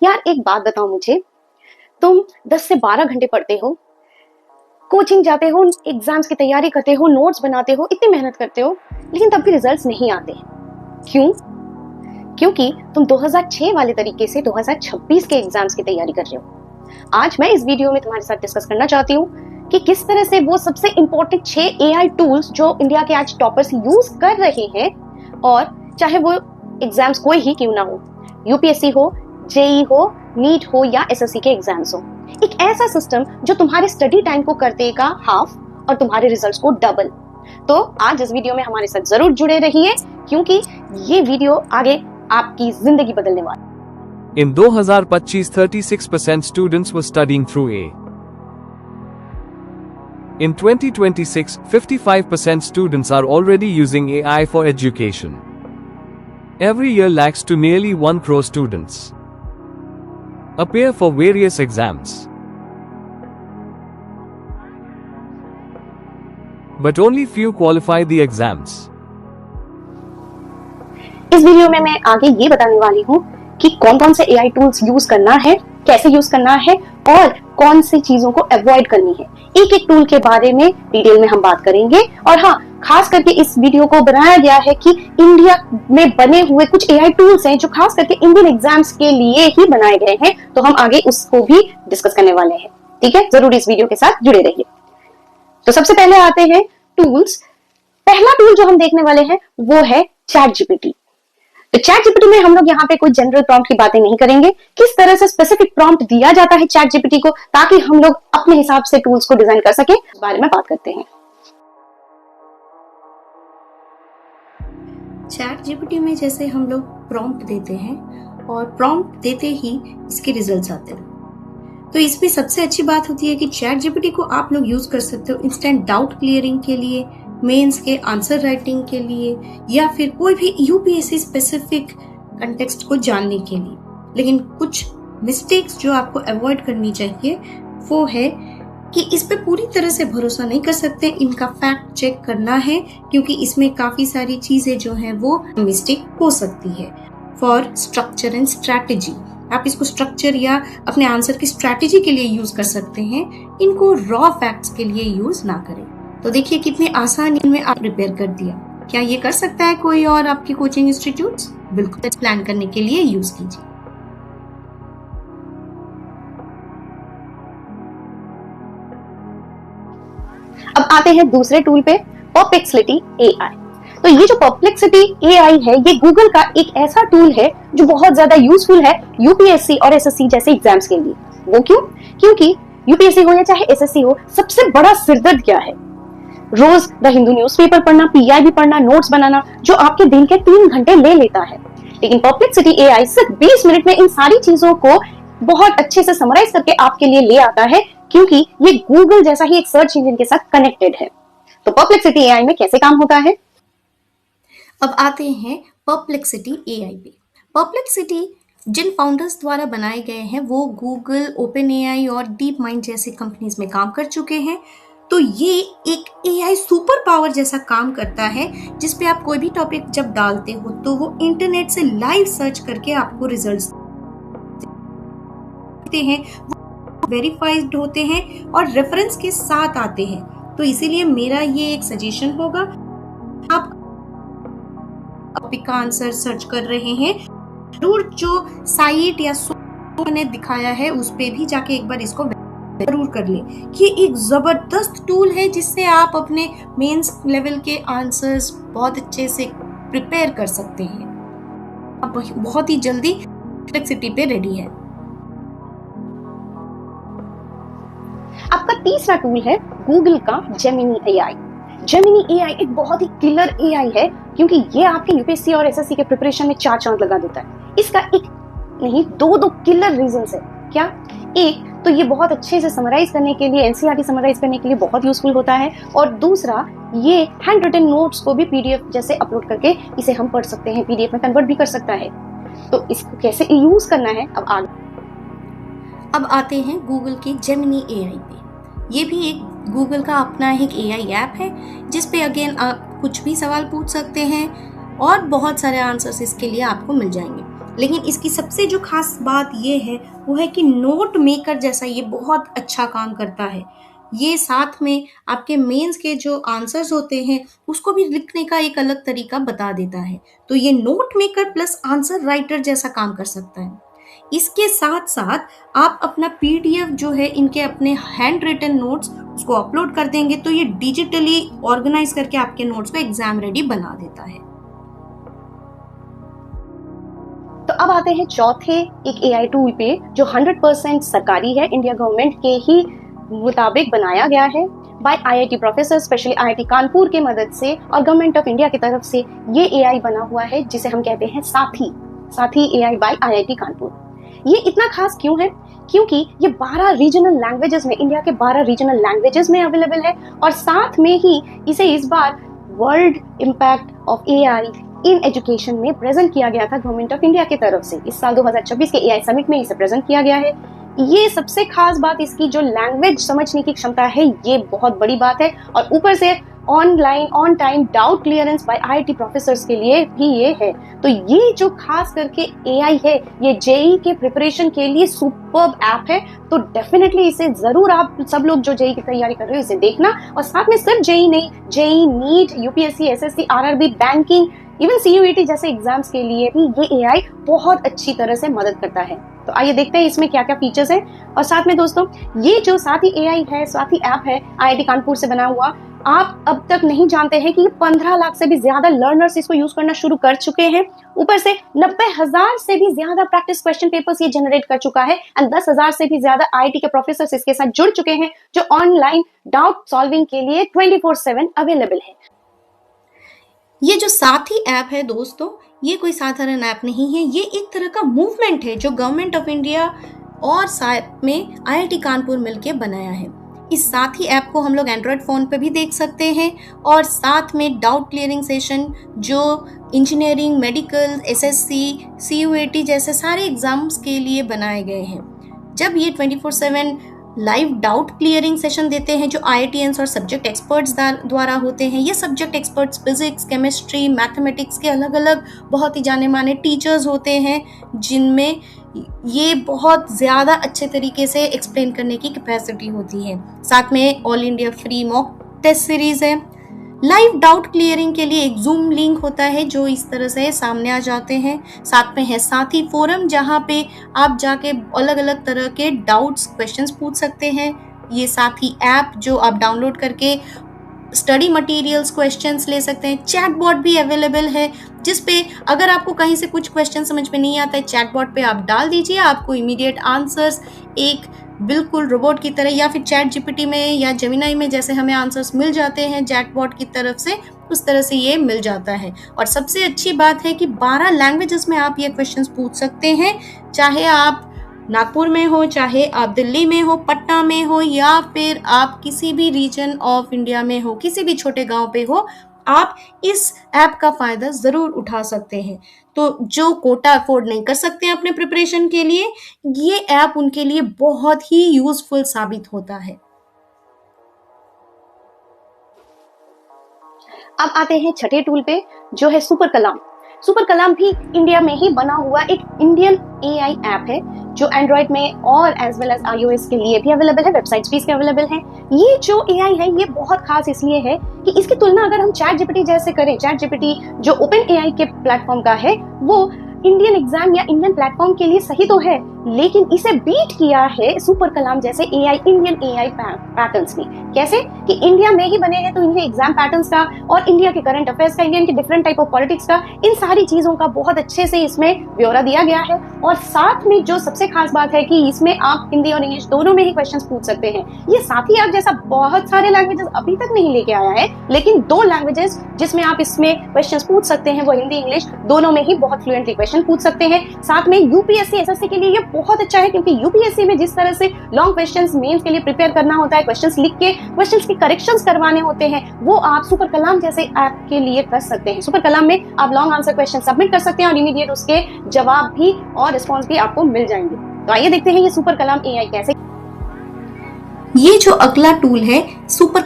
यार एक बात बताओ मुझे, तुम 10 से 12 घंटे पढ़ते हो, कोचिंग जाते हो, एग्जाम्स की तैयारी करते हो, नोट्स बनाते हो, इतनी मेहनत करते हो, लेकिन तब भी रिजल्ट्स नहीं आते। क्यों? क्योंकि तुम 2006 वाले तरीके से 2026 के एग्जाम्स की तैयारी कर रहे हो। आज मैं इस वीडियो में तुम्हारे साथ डिस्कस करना चाहती हूँ कि किस तरह से वो सबसे इंपॉर्टेंट 6 AI टूल्स जो इंडिया के आज टॉपर्स यूज कर रहे हैं, और चाहे वो एग्जाम्स कोई ही क्यों ना हो, यूपीएससी हो, जेई हो, नीट हो या एसएससी के एग्जाम्स हो, एक ऐसा सिस्टम जो तुम्हारे स्टडी टाइम को कर देगा हाफ और तुम्हारे रिजल्ट्स को डबल। तो आज इस वीडियो में हमारे साथ जरूर जुड़े रहिए, क्योंकि ये वीडियो आगे आपकी जिंदगी बदलने वाला। In 2025, 36% students were studying through A. In 2026, 55% students are already using AI for education. Every year lakhs to nearly 1 crore students appear for various exams. But only few qualify the exams. इस video में मैं आगे ये बताने वाली हूँ कि कौन कौन से AI टूल्स यूज करना है, कैसे यूज करना है और कौन सी चीजों को अवॉइड करनी है। एक एक टूल के बारे में डिटेल में हम बात करेंगे। और हाँ, खास करके इस वीडियो को बनाया गया है कि इंडिया में बने हुए कुछ AI टूल्स हैं जो खास करके इंडियन एग्जाम्स के लिए ही बनाए गए हैं, तो हम आगे उसको भी डिस्कस करने वाले हैं। ठीक है, जरूर इस वीडियो के साथ जुड़े रहिए। तो सबसे पहले आते हैं टूल्स। पहला टूल जो हम देखने वाले हैं वो है चैट जीपीटी। तो चैट जीपीटी में हम लोग यहाँ पे कोई जनरल प्रॉम्प्ट की बातें नहीं करेंगे, किस तरह से स्पेसिफिक प्रॉम्प्ट दिया जाता है चैट जीपीटी को ताकि हम लोग अपने हिसाब से टूल्स को डिजाइन कर सके, इस बारे में बात करते हैं। चैट जीपीटी में जैसे हम लोग प्रॉम्प्ट देते हैं और प्रॉम्प्ट देते ही इसके रिजल्ट्स आते हैं, तो इसमें सबसे अच्छी बात होती है कि चैट जीपीटी को आप लोग यूज कर सकते हो इंस्टेंट डाउट क्लियरिंग के लिए, मेंस के आंसर राइटिंग के लिए, या फिर कोई भी यूपीएससी स्पेसिफिक कंटेक्स्ट को जानने के लिए। लेकिन कुछ मिस्टेक्स जो आपको अवॉइड करनी चाहिए वो है कि इस पे पूरी तरह से भरोसा नहीं कर सकते, इनका फैक्ट चेक करना है, क्योंकि इसमें काफी सारी चीजें जो हैं वो मिस्टेक हो सकती है। फॉर स्ट्रक्चर एंड स्ट्रैटेजी, आप इसको स्ट्रक्चर या अपने आंसर की स्ट्रैटेजी के लिए यूज कर सकते हैं, इनको रॉ फैक्ट्स के लिए यूज ना करें। तो देखिए कितनी आसान इनमें आप प्रिपेयर कर दिया। क्या ये कर सकता है कोई और आपकी कोचिंग इंस्टीट्यूट्स? बिल्कुल, प्लान करने के लिए यूज कीजिए। अब आते हैं दूसरे टूल पे, परप्लेक्सिटी AI। तो ये जो परप्लेक्सिटी AI है, ये गूगल का एक ऐसा टूल है जो बहुत ज्यादा यूजफुल है यूपीएससी और एसएससी जैसे एग्जाम्स के लिए। वो क्यों? क्योंकि यूपीएससी हो या चाहे एसएससी हो, सबसे बड़ा सिरदर्द क्या है? रोज द हिंदू न्यूज़पेपर पढ़ना, पीआईबी पढ़ना, नोट्स बनाना, जो आपके दिन के 3 घंटे ले लेता है। लेकिन परप्लेक्सिटी AI सिर्फ 20 मिनट में इन सारी चीजों को बहुत अच्छे से समराइज करके आपके लिए ले आता है, क्योंकि ये गूगल जैसा ही एक सर्च इंजन के साथ कनेक्टेड है। तो परप्लेक्सिटी AI में कैसे काम होता है? अब आते हैं परप्लेक्सिटी AI पे। परप्लेक्सिटी जिन फाउंडर्स द्वारा बनाए गए हैं वो गूगल, ओपन AI और डीप माइंड जैसी कंपनीज में काम कर चुके हैं। तो ये एक AI सुपर पावर जैसा काम करता है, जिसपे आप कोई भी टॉपिक जब डालते हो तो वो इंटरनेट से लाइव सर्च करके आपको रिजल्ट्स देते हैं, वो वेरीफाइड होते हैं और रेफरेंस के साथ आते हैं। तो इसीलिए मेरा ये एक सजेशन होगा, आप टॉपिक का आंसर सर्च कर रहे हैं, जरूर जो साइट या ने दिखाया है उस पे भी जाके एक बार इसको जरूर कर ले। ये एक जबरदस्त टूल है जिससे आप अपने मेंस लेवल के आंसर्स बहुत अच्छे से प्रिपेयर कर सकते हैं। आप बहुत ही जल्दी परप्लेक्सिटी पे रेडी है। आपका तीसरा टूल है गूगल का जेमिनी AI। जेमिनी AI एक बहुत ही किलर AI है, क्योंकि ये आपके यूपीएससी और एसएससी के प्रिपरेशन में 4 चांद लगा देता है। इसका एक नहीं दो किलर रीजंस है। क्या? एक तो ये बहुत अच्छे से समराइज करने के लिए, एनसीईआरटी समराइज करने के लिए बहुत यूजफुल होता है, और दूसरा ये हैंड रिटन नोट्स को भी पीडीएफ जैसे अपलोड करके इसे हम पढ़ सकते हैं, पीडीएफ में कन्वर्ट भी कर सकता है। तो इसको कैसे यूज करना है अब आते हैं गूगल के जेमिनी AI पे। ये भी एक गूगल का अपना एक AI ऐप है, जिसपे अगेन आप कुछ भी सवाल पूछ सकते हैं और बहुत सारे आंसर्स इसके लिए आपको मिल जाएंगे। लेकिन इसकी सबसे जो खास बात ये है वो है कि नोट मेकर जैसा ये बहुत अच्छा काम करता है। ये साथ में आपके मेंस के जो आंसर्स होते हैं उसको भी लिखने का एक अलग तरीका बता देता है। तो ये note maker plus answer writer जैसा काम कर सकता है। इसके साथ साथ आप अपना पीडीएफ जो है इनके अपने हैंड रिटन नोट्स उसको अपलोड कर देंगे तो ये डिजिटली ऑर्गेनाइज करके आपके नोट्स को एग्जाम रेडी बना देता है। तो अब आते हैं चौथे एक एआई टूल पे जो 100% सरकारी है, इंडिया गवर्नमेंट के ही मुताबिक बनाया गया है bye IIT professor, specially IIT Kanpur के मदद से और गवर्नमेंट ऑफ इंडिया की तरफ से ये एआई बना हुआ है जिसे हम कहते हैं साथी एआई बाय आईआईटी कानपुर। ये इतना खास क्यों है? क्योंकि ये 12 रीजनल लैंग्वेजेस में, इंडिया के 12 रीजनल लैंग्वेजेस में अवेलेबल है और साथ में ही इसे इस बार world impact of AI in education में प्रेजेंट किया गया था गवर्नमेंट ऑफ इंडिया की तरफ से। इस साल 2026 के एआई समिट में इसे प्रेजेंट किया गया है। ये सबसे खास बात इसकी जो लैंग्वेज समझने की क्षमता है, ये बहुत बड़ी बात है और ऊपर से online on time doubt clearance bye IIT professors के लिए भी ये है। तो ये जो खास करके एआई है, ये जेई के प्रिपरेशन के लिए सुपर्ब ऐप है। तो डेफिनेटली इसे जरूर आप सब लोग जो जेई की तैयारी कर रहे हो इसे देखना। और साथ में सिर्फ जेई नहीं, JEE, NEET, UPSC, SSC, RRB, banking, even CUET जैसे एग्जाम्स के लिए भी ये एआई बहुत अच्छी तरह से मदद करता है। तो आइए देखते हैं इसमें क्या क्या फीचर्स हैं। और साथ में दोस्तों, ये जो साथी एआई है, साथी ऐप है आईआईटी कानपुर से बना हुआ, आप अब तक नहीं जानते हैं कि ये 15 लाख से भी ज्यादा लर्नर्स इसको यूज करना शुरू कर चुके हैं। ऊपर से 90,000 से भी ज्यादा प्रैक्टिस क्वेश्चन पेपर्स ये जनरेट कर चुका है एंड 10,000 से भी ज्यादा आईआईटी के प्रोफेसर्स इसके साथ जुड़ चुके हैं जो ऑनलाइन डाउट सॉल्विंग के लिए 24/7 अवेलेबल है। ये जो साथी ऐप है दोस्तों, ये कोई साधारण ऐप नहीं है, ये एक तरह का मूवमेंट है जो गवर्नमेंट ऑफ इंडिया और साथ में आईआईटी कानपुर मिलकर बनाया है। इस साथी ऐप को हम लोग एंड्रॉयड फोन पे भी देख सकते हैं और साथ में डाउट क्लियरिंग सेशन जो इंजीनियरिंग, मेडिकल, एसएससी, सीयूईटी जैसे सारे एग्जाम्स के लिए बनाए गए हैं। जब ये 24/7 लाइव डाउट क्लियरिंग सेशन देते हैं जो आईआईटीएंस और सब्जेक्ट एक्सपर्ट्स द्वारा होते हैं। ये subject experts physics, chemistry, mathematics के अलग अलग बहुत ही जाने माने टीचर्स होते हैं जिनमें ये बहुत ज़्यादा अच्छे तरीके से एक्सप्लेन करने की कैपेसिटी होती है। साथ में all India free mock test series है। लाइव डाउट क्लियरिंग के लिए एक जूम लिंक होता है जो इस तरह से सामने आ जाते हैं। साथ में है साथी फोरम जहाँ पे आप जाके अलग अलग तरह के डाउट्स, क्वेश्चंस पूछ सकते हैं। ये साथी ऐप जो आप डाउनलोड करके स्टडी मटेरियल्स, क्वेश्चंस ले सकते हैं। चैटबॉट भी अवेलेबल है जिसपे अगर आपको कहीं से कुछ क्वेश्चन समझ में नहीं आता है, चैटबॉट पे आप डाल दीजिए, आपको इमीडिएट आंसर्स एक बिल्कुल रोबोट की तरह या फिर चैट जीपीटी में या जेमिनाई में जैसे हमें आंसर्स मिल जाते हैं चैटबॉट की तरफ से, उस तरह से ये मिल जाता है। और सबसे अच्छी बात है कि 12 लैंग्वेजेस में आप ये क्वेश्चंस पूछ सकते हैं, चाहे आप नागपुर में हो, चाहे आप दिल्ली में हो, पटना में हो या फिर आप किसी भी रीजन ऑफ इंडिया में हो, किसी भी छोटे गांव पे हो, आप इस ऐप का फायदा जरूर उठा सकते हैं। तो जो कोटा अफोर्ड नहीं कर सकते हैं अपने प्रिपरेशन के लिए, ये ऐप उनके लिए बहुत ही यूजफुल साबित होता है। अब आते हैं छठे टूल पे जो है सुपर कलाम। सुपर कलाम भी इंडिया में ही बना हुआ एक इंडियन एआई ऐप है जो एंड्रॉइड में और एज वेल एज आईओएस के लिए भी अवेलेबल है, वेबसाइट्स भी इसके अवेलेबल हैं। ये जो एआई है ये बहुत खास इसलिए है कि इसकी तुलना अगर हम चैट जीपीटी जैसे करें, चैट जीपीटी जो ओपन एआई के प्लेटफॉर्म का है वो इंडियन एग्जाम या इंडियन प्लेटफॉर्म के लिए सही तो है, लेकिन इसे बीट किया है सुपर कलाम जैसे एआई, इंडियन एआई पैटर्न्स ने। कैसे कि इंडिया में ही बने हैं तो इनके एग्जाम पैटर्न्स का और इंडिया के करंट अफेयर्स का, इंडियन के डिफरेंट टाइप ऑफ पॉलिटिक्स का, इन सारी चीजों का बहुत अच्छे से इसमें ब्यौरा दिया गया है। और साथ में जो सबसे खास बात है कि इसमें आप हिंदी और इंग्लिश दोनों में ही क्वेश्चंस पूछ सकते हैं। ये साथी ऐप जैसा बहुत सारे लैंग्वेजेस अभी तक नहीं लेके आया है, लेकिन 2 लैंग्वेजेस जिसमें आप इसमें क्वेश्चंस पूछ सकते हैं वो हिंदी, इंग्लिश दोनों में ही बहुत फ्लुएंटली क्वेश्चन पूछ सकते हैं। साथ में यूपीएससी, एसएससी के लिए ये बहुत अच्छा है क्योंकि यूपीएससी में जिस तरह से लॉन्ग क्वेश्चंस मेंस के लिए प्रिपेयर करना होता है, क्वेश्चंस लिख के क्वेश्चंस के करेक्शंस करवाने होते हैं, वो आप सुपर कलाम जैसे ऐप के लिए कर सकते हैं। सुपर कलाम में आप लॉन्ग आंसर क्वेश्चन सबमिट कर सकते हैं और इमीडिएट उसके जवाब भी और रिस्पॉन्स भी आपको मिल जाएंगे। तो आइए देखते हैं ये सुपर कलाम एआई कैसे। ये जो अगला टूल है सुपर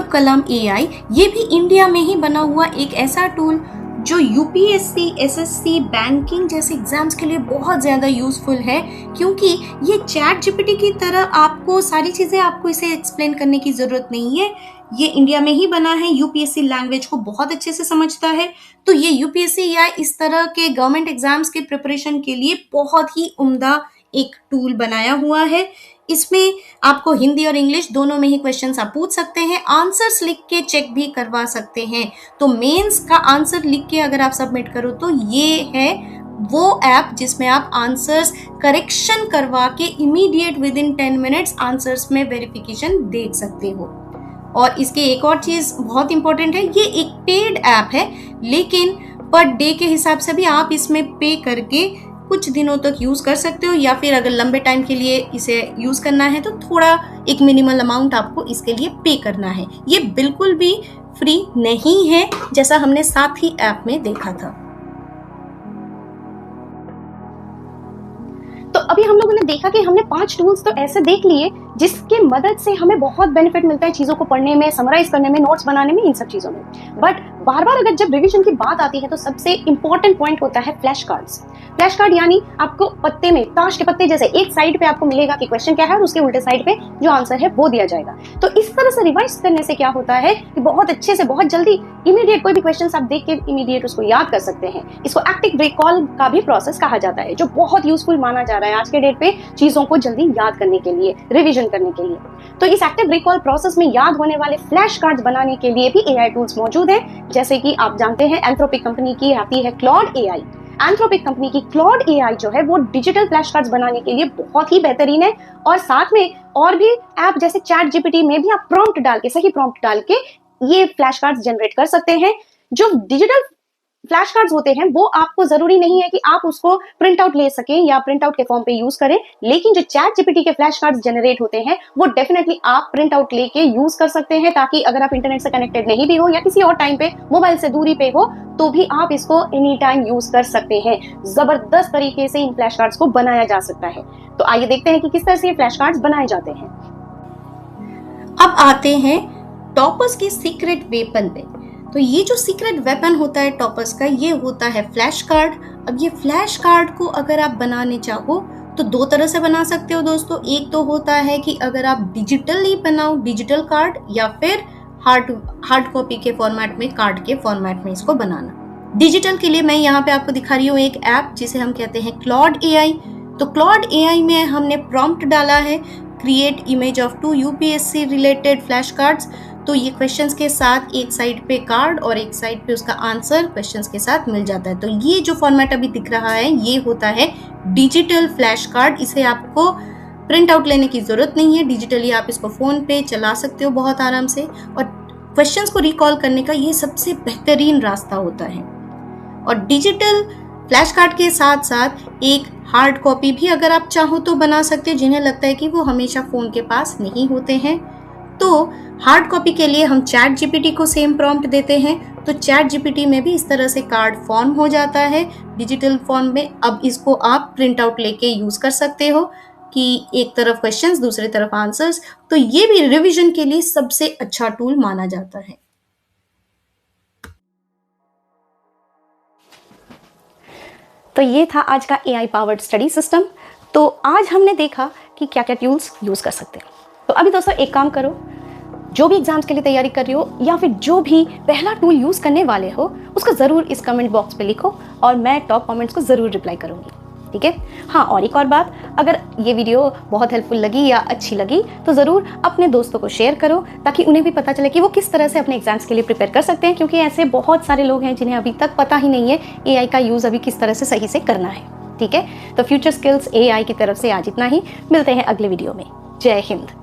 कलाम एआई, ये भी इंडिया में ही बना हुआ एक ऐसा टूल जो यूपीएससी, एसएससी, बैंकिंग जैसे एग्जाम्स के लिए बहुत ज़्यादा यूजफुल है, क्योंकि ये चैट जीपीटी की तरह आपको सारी चीज़ें आपको इसे एक्सप्लेन करने की ज़रूरत नहीं है। ये इंडिया में ही बना है, यूपीएससी लैंग्वेज को बहुत अच्छे से समझता है, तो ये यूपीएससी या इस तरह के गवर्नमेंट एग्जाम्स के प्रिपरेशन के लिए बहुत ही उम्दा एक टूल बनाया हुआ है। इसमें आपको हिंदी और इंग्लिश दोनों में ही क्वेश्चंस आप पूछ सकते हैं, आंसर्स लिख के चेक भी करवा सकते हैं। तो मेंस का आंसर लिख के अगर आप सबमिट करो तो ये है वो ऐप जिसमें आप आंसर्स करेक्शन करवा के immediate with in 10 minutes answers में वेरिफिकेशन देख सकते हो। और इसके एक और चीज बहुत इंपॉर्टेंट है, ये एक पेड ऐप है, लेकिन पर डे के हिसाब से भी आप इसमें पे करके कुछ दिनों तक यूज कर सकते हो, या फिर अगर लंबे टाइम के लिए इसे यूज करना है तो थोड़ा एक मिनिमल अमाउंट आपको इसके लिए पे करना है। ये बिल्कुल भी फ्री नहीं है, जैसा हमने साथ ही ऐप में देखा था। तो अभी हम लोगों ने देखा कि हमने 5 टूल्स तो ऐसे देख लिए जिसके मदद से हमें बहुत बेनिफिट मिलता है चीजों को पढ़ने में, समराइज करने में, नोट्स बनाने में, इन सब चीजों में। बट बार बार अगर जब रिवीजन की बात आती है तो सबसे इंपॉर्टेंट पॉइंट होता है फ्लैश कार्ड्स। फ्लैश कार्ड यानी आपको पत्ते में, ताश के पत्ते जैसे एक साइड पे आपको मिलेगा कि क्वेश्चन क्या है और उसके उल्टे साइड पे जो आंसर है वो दिया जाएगा। तो इस तरह से रिवाइज करने से क्या होता है कि बहुत अच्छे से, बहुत जल्दी, इमीडिएट कोई भी क्वेश्चन आप देख के इमीडिएट उसको याद कर सकते हैं। इसको एक्टिव रिकॉल का भी प्रोसेस कहा जाता है, जो बहुत यूजफुल माना जा रहा है आज के डेट पे चीजों को जल्दी याद करने के लिए, रिविजन करने के लिए। तो इस एक्टिव रिकॉल प्रोसेस में याद होने वाले फ्लैश कार्ड्स बनाने के लिए भी एआई टूल्स मौजूद हैं, जैसे कि आप जानते हैं एंथ्रोपिक कंपनी की आती है क्लॉड एआई। एंथ्रोपिक कंपनी की क्लॉड एआई जो है वो डिजिटल फ्लैश कार्ड्स बनाने के लिए बहुत ही बेहतरीन है, और साथ में और भी ऐप जैसे चैट जीपीटी में भी आप प्रॉम्प्ट डाल के, सही प्रॉम्प्ट डाल के ये फ्लैश कार्ड्स जनरेट कर सकते हैं। जो डिजिटल फ्लैश कार्ड्स होते हैं वो आपको जरूरी नहीं है कि आप उसको प्रिंट आउट ले सकें या प्रिंट आउट के फॉर्म पे यूज करें, लेकिन जो चैट जीपीटी के फ्लैश कार्ड्स जनरेट होते हैं वो डेफिनेटली आप प्रिंट आउट लेके यूज कर सकते हैं, ताकि अगर आप इंटरनेट से कनेक्टेड नहीं भी हो या किसी और टाइम पे मोबाइल से दूरी पे हो तो भी आप इसको एनी टाइम यूज कर सकते हैं। जबरदस्त तरीके से इन फ्लैश कार्ड्स को बनाया जा सकता है। तो आइए देखते हैं कि किस तरह से ये फ्लैश कार्ड्स बनाए जाते हैं। अब आते हैं टॉपर्स के सीक्रेट वेपन पे। तो ये जो सीक्रेट वेपन होता है टॉपर्स का, ये होता है फ्लैश कार्ड। अब ये फ्लैश कार्ड को अगर आप बनाने चाहो तो 2 तरह से बना सकते हो दोस्तों। एक तो होता है कि अगर आप डिजिटली बनाओ, डिजिटल कार्ड, या फिर हार्ड कॉपी के फॉर्मेट में, कार्ड के फॉर्मेट में इसको बनाना। डिजिटल के लिए मैं यहाँ पे आपको दिखा रही हूँ एक ऐप जिसे हम कहते हैं क्लॉड एआई। तो क्लॉड एआई में हमने प्रॉम्प्ट डाला है create image of 2 UPSC related flash cards. तो ये क्वेश्चंस के साथ एक साइड पे कार्ड और एक साइड पे उसका आंसर क्वेश्चंस के साथ मिल जाता है। तो ये जो फॉर्मेट अभी दिख रहा है ये होता है डिजिटल फ्लैश कार्ड। इसे आपको प्रिंट आउट लेने की जरूरत नहीं है, डिजिटली आप इसको फोन पे चला सकते हो बहुत आराम से, और क्वेश्चंस को रिकॉल करने का ये सबसे बेहतरीन रास्ता होता है। और डिजिटल फ्लैश कार्ड के साथ साथ एक हार्ड कॉपी भी अगर आप चाहो तो बना सकते हो, जिन्हें लगता है कि वो हमेशा फोन के पास नहीं होते हैं। तो हार्ड कॉपी के लिए हम चैट जीपीटी को सेम प्रॉम्प्ट देते हैं, तो चैट जीपीटी में भी इस तरह से कार्ड फॉर्म हो जाता है डिजिटल फॉर्म में। अब इसको आप प्रिंट आउट लेके यूज कर सकते हो कि एक तरफ क्वेश्चंस, दूसरी तरफ आंसर्स। तो ये भी रिवीजन के लिए सबसे अच्छा टूल माना जाता है। तो ये था आज का एआई पावर्ड स्टडी सिस्टम। तो आज हमने देखा कि क्या क्या टूल्स यूज कर सकते हैं। तो अभी दोस्तों एक काम करो, जो भी एग्जाम्स के लिए तैयारी कर रही हो या फिर जो भी पहला टूल यूज करने वाले हो उसको जरूर इस कमेंट बॉक्स पे लिखो और मैं टॉप कमेंट्स को जरूर रिप्लाई करूंगी, ठीक है। हाँ, और एक और बात, अगर ये वीडियो बहुत हेल्पफुल लगी या अच्छी लगी तो ज़रूर अपने दोस्तों को शेयर करो, ताकि उन्हें भी पता चले कि वो किस तरह से अपने एग्जाम्स के लिए प्रिपेयर कर सकते हैं, क्योंकि ऐसे बहुत सारे लोग हैं जिन्हें अभी तक पता ही नहीं है एआई का यूज़ अभी किस तरह से सही से करना है, ठीक है। तो फ्यूचर स्किल्स एआई की तरफ से आज इतना ही, मिलते हैं अगले वीडियो में। जय हिंद।